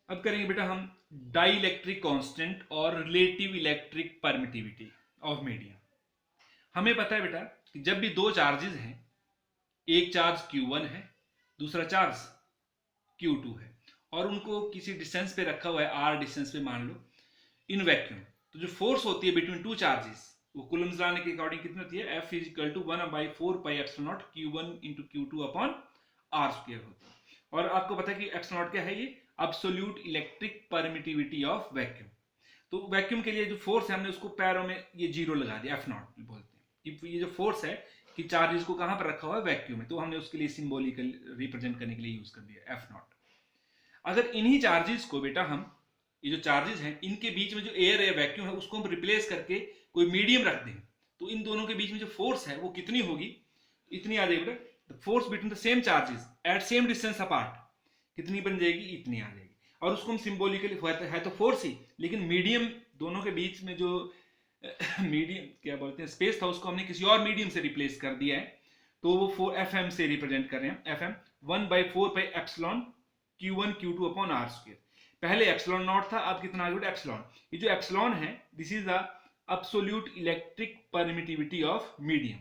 अब करेंगे बेटा हम डाई इलेक्ट्रिक कांस्टेंट और relative electric permittivity of medium. हमें पता है बेटा कि जब भी दो चार्जेस हैं, एक चार्ज Q1 है, दूसरा चार्ज Q2 है, और उनको किसी डिस्टेंस पे रखा हुआ है, R डिस्टेंस पे मान लो, इन वैक्यूम, तो जो फोर्स होती है बिटवीन टू चार्जेस वो कुलम्स लाने के अकॉर्डिंग कितनी होती है, F is equal to 1/4πε0 Q1 into Q2 upon R square होती है। और आपको पता है कि एप्सिलॉन क्या है, ये absolute electric permittivity of vacuum. तो वैक्यूम के लिए जो फोर्स है हमने उसको पैरों में ये जीरो लगा दिया, F0 बोलते हैं कि ये जो फोर्स है कि चार्जेस को कहां पर रखा हुआ है, वैक्यूम में, तो हमने उसके लिए सिंबॉलिकल रिप्रेजेंट करने के लिए यूज कर दिया F0। अगर इन्हीं चार्जेस को बेटा हम, ये जो चार्जेस हैं इनके बीच में जो एयर है, वैक्यूम है, उसको हम रिप्लेस करके कोई मीडियम रख दें, तो इन दोनों के बीच में जो फोर्स है वो कितनी होगी, इतनी आ जाएगी बेटा। Force between the same charges at same distance apart कितनी बन जाएगी, इतनी आ जाएगी। और उसको हम सिंबॉलिकली, है तो फोर्स ही, लेकिन मीडियम दोनों के बीच में जो मीडियम क्या बोलते हैं स्पेस था, उसको हमने किसी और मीडियम से रिप्लेस कर दिया है, तो वो 4 FM से रिप्रेजेंट कर रहे हैं। FM 1/4πε Q1 Q2 upon R square. पहले एप्सिलॉन नॉट था, अब कितना आ गया एप्सिलॉन। ये जो एप्सिलॉन है this is the absolute electric permittivity of medium.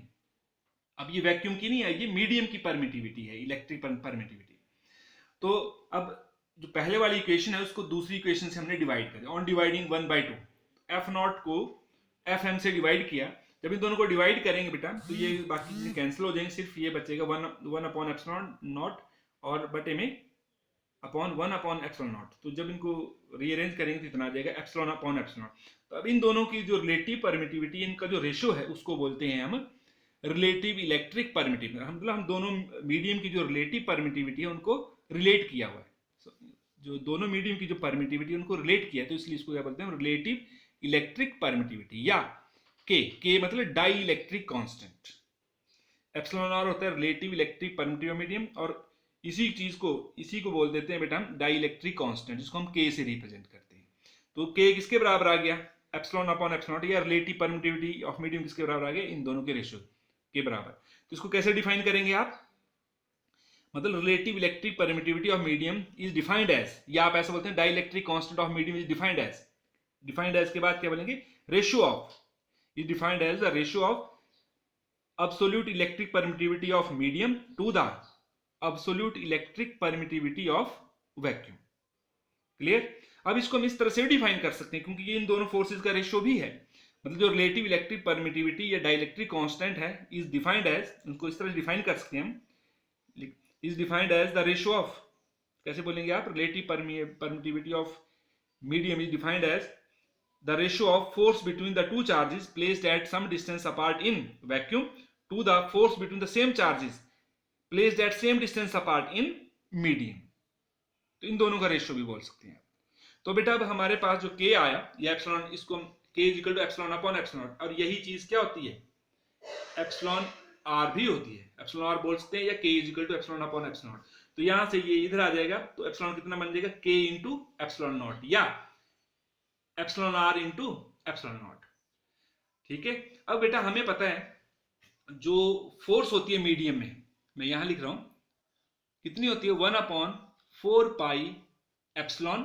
अब ये वैक्यूम की नहीं है, ये मीडियम की परमिटिविटी है, इलेक्ट्रिक परमिटिविटी। तो अब जो पहले वाली इक्वेशन है उसको दूसरी इक्वेशन से हमने डिवाइड कर दिया, ऑन डिवाइडिंग 1/2 F0 को FM से डिवाइड किया। जब इन दोनों को डिवाइड करेंगे बेटा तो ये बाकी चीजें कैंसिल हो जाएंगे, सिर्फ ये बचेगा 1 अपॉन एप्सिलॉन नॉट और बटे में अपॉन 1 अपॉन एप्सिलॉन नॉट। तो जब इनको रीअरेंज करेंगे तो इतना आ जाएगा एप्सिलॉन अपॉन एप्सिलॉन। तो अब इन दोनों की जो रिलेटिव परमिटिविटी, इनका जो रेशियो है उसको बोलते हैं हम रिलेटिव इलेक्ट्रिक परमिटिविटी। मतलब हम दोनों मीडियम की जो रिलेटिव परमिटिविटी है उनको रिलेट किया हुआ है, जो दोनों मीडियम की जो परमिटिविटी उनको रिलेट किया है, तो इसलिए इसको क्या बोलते हैं रिलेटिव इलेक्ट्रिक परमिटिविटी, या के मतलब dielectric constant. Epsilon R होता है relative electric permittivity of medium, और इसी को बोल देते हैं बेटा हम डाई इलेक्ट्रिक कांस्टेंट, जिसको हम के से रिप्रेजेंट करते हैं। तो के किसके बराबर आ गया, एप्सिलॉन अपॉन एप्सिलॉन, या रिलेटिव परमिटिविटी ऑफ मीडियम किसके बराबर आ गया, इन दोनों के रेशियो के बराबर। तो इसको कैसे डिफाइन करेंगे आप, मतलब relative electric permittivity of medium is defined as, या आप ऐसा बोलते हैं dielectric constant of medium is defined as के बाद क्या बोलेंगे, ratio of, is defined as the ratio of absolute electric permittivity of medium to the absolute electric permittivity of vacuum। Clear. अब इसको हम इस तरह से डिफाइन कर सकते हैं क्योंकि ये इन दोनों फोर्सेस का रेशियो भी है, मतलब जो रिलेटिव इलेक्ट्रिक परमिटिविटी या डाइलेक्ट्रिक कांस्टेंट है इज डिफाइंड एज, उनको इस तरह डिफाइन कर सकते हैं हम, is defined as the ratio of, कैसे बोलेंगे आप, relative permittivity of medium is defined as the ratio of force between the two charges placed at some distance apart in vacuum to the force between the same charges placed at same distance apart in medium। तो इन दोनों का ratio भी बोल सकते हैं। तो बेटा अब हमारे पास जो k आया, ये एप्सिलॉन, इसको k is equal to epsilon upon epsilon, और यही चीज क्या होती है, एप्सिलॉन r भी होती है, एप्सिलॉन r बोल सकते हैं, या k is equal to epsilon upon epsilon. तो यहां से ये इधर आ जाएगा, तो एप्सिलॉन कितना बन जाएगा, k इंटू एप्सिलॉन नॉट, या epsilon R into epsilon naught. ठीक है। अब बेटा हमें पता है जो फोर्स होती है मीडियम में, मैं यहां लिख रहा हूं कितनी होती है, 1/4π epsilon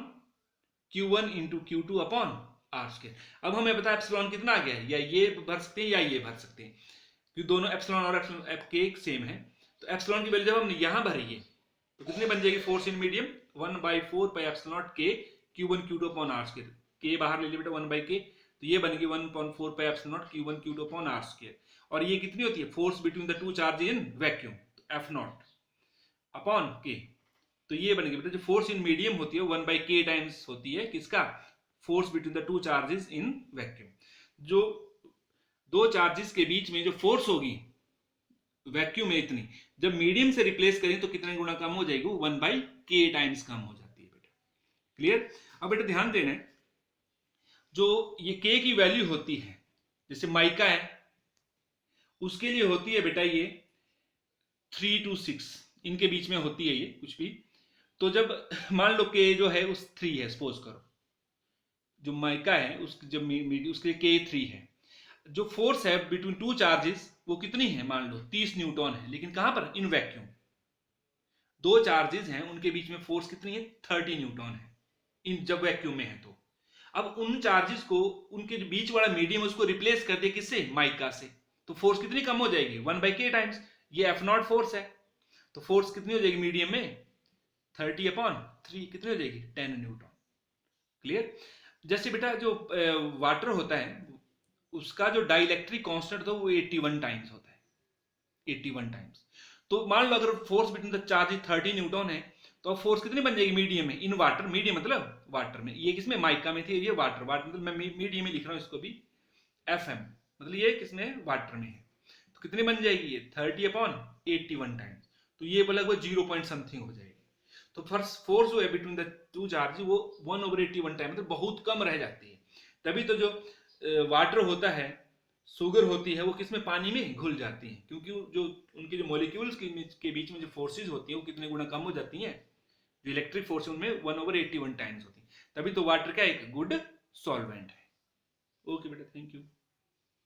Q1 into Q2 upon R square. अब हमें पता है एप्सिलॉन कितना आ गया है, या ये भर सकते हैं या ये भर सकते हैं, क्योंकि दोनों एप्सिलॉन और एप्सिलॉन के सेम है। तो एप्सिलॉन की वैल्यू जब हमने यहां भरी है तो कितनी बन जाएगी, फोर्स इन मीडियम 1/4π एप्सिलॉन के Q1 Q2 upon R square. के बाहर ले लिया बेटा 1/k, तो ये बन गई 1/4π epsilon naught Q1 Q2 upon R square. और ये कितनी होती है, force between the two charge in vacuum, F0 upon k। तो ये बन गई बेटा जो फोर्स इन मीडियम होती है 1/k टाइम्स होती है किसका, force between the two charges in vacuum. जो दो चार्जेस के बीच में जो फोर्स होगी वैक्यूम में इतनी, जब मीडियम से रिप्लेस करें तो कितने गुना कम हो जाएगी, 1/k टाइम्स कम हो जाती है बेटा। क्लियर। अब बेटा ध्यान देना है, जो ये k की वैल्यू होती है, जैसे माइका है उसके लिए होती है बेटा ये 3 to 6, इनके बीच में होती है ये कुछ भी। तो जब मान लो k जो है उस 3 है, सपोज करो जो माइका है उसके लिए k 3 है, जो फोर्स है बिटवीन टू चार्जेस वो कितनी है, मान लो 30 न्यूटन है, लेकिन कहां पर, इन वैक्यूम। दो चार्जेस हैं उनके बीच में फोर्स कितनी है, 30 न्यूटन है। इन जब वैक्यूम में है तो। अब उन चार्जेस को उनके जो बीच वाला मीडियम उसको रिप्लेस कर दे किससे, माइका से, तो फोर्स कितनी कम हो जाएगी, 1/k टाइम्स, ये एफ नॉट फोर्स है, तो फोर्स कितनी हो जाएगी मीडियम में 30/3 कितनी हो जाएगी 10 न्यूटन। क्लियर। जैसे बेटा जो वाटर होता है उसका जो डाइलेक्ट्रिक कांस्टेंट था वो 81 टाइम्स होता है, 81 टाइम्स। तो मान लो अगर force between the charge 30 Newton है तो अब फोर्स कितनी बन जाएगी मीडियम में, इन वाटर, मीडियम मतलब वाटर में, ये किसमें माइका में थी, ये वाटर, वाटर मतलब मैं मीडियम में लिख रहा हूँ इसको भी, एफ एम मतलब ये किसमें, वाटर में है, तो कितनी बन जाएगी ये 30/81 टाइम्स, तो ये लगभग 0 पॉइंट समथिंग हो जाएगी। तो फर्स्ट फोर्स जो है बिटवीन द टू चार्ज वो 1/81 टाइम मतलब बहुत कम रह जाती है। तभी तो जो वाटर होता है, शुगर होती है, वो किसमें, पानी में घुल जाती है, क्योंकि जो उनके जो मॉलिक्यूल्स के बीच में जो फोर्सेज होती है वो कितने गुना कम हो जाती हैं, जो इलेक्ट्रिक फोर्स उनमें 1/81 टाइम्स होती है। तभी तो वाटर का एक गुड सॉल्वेंट है। ओके बेटा, थैंक यू।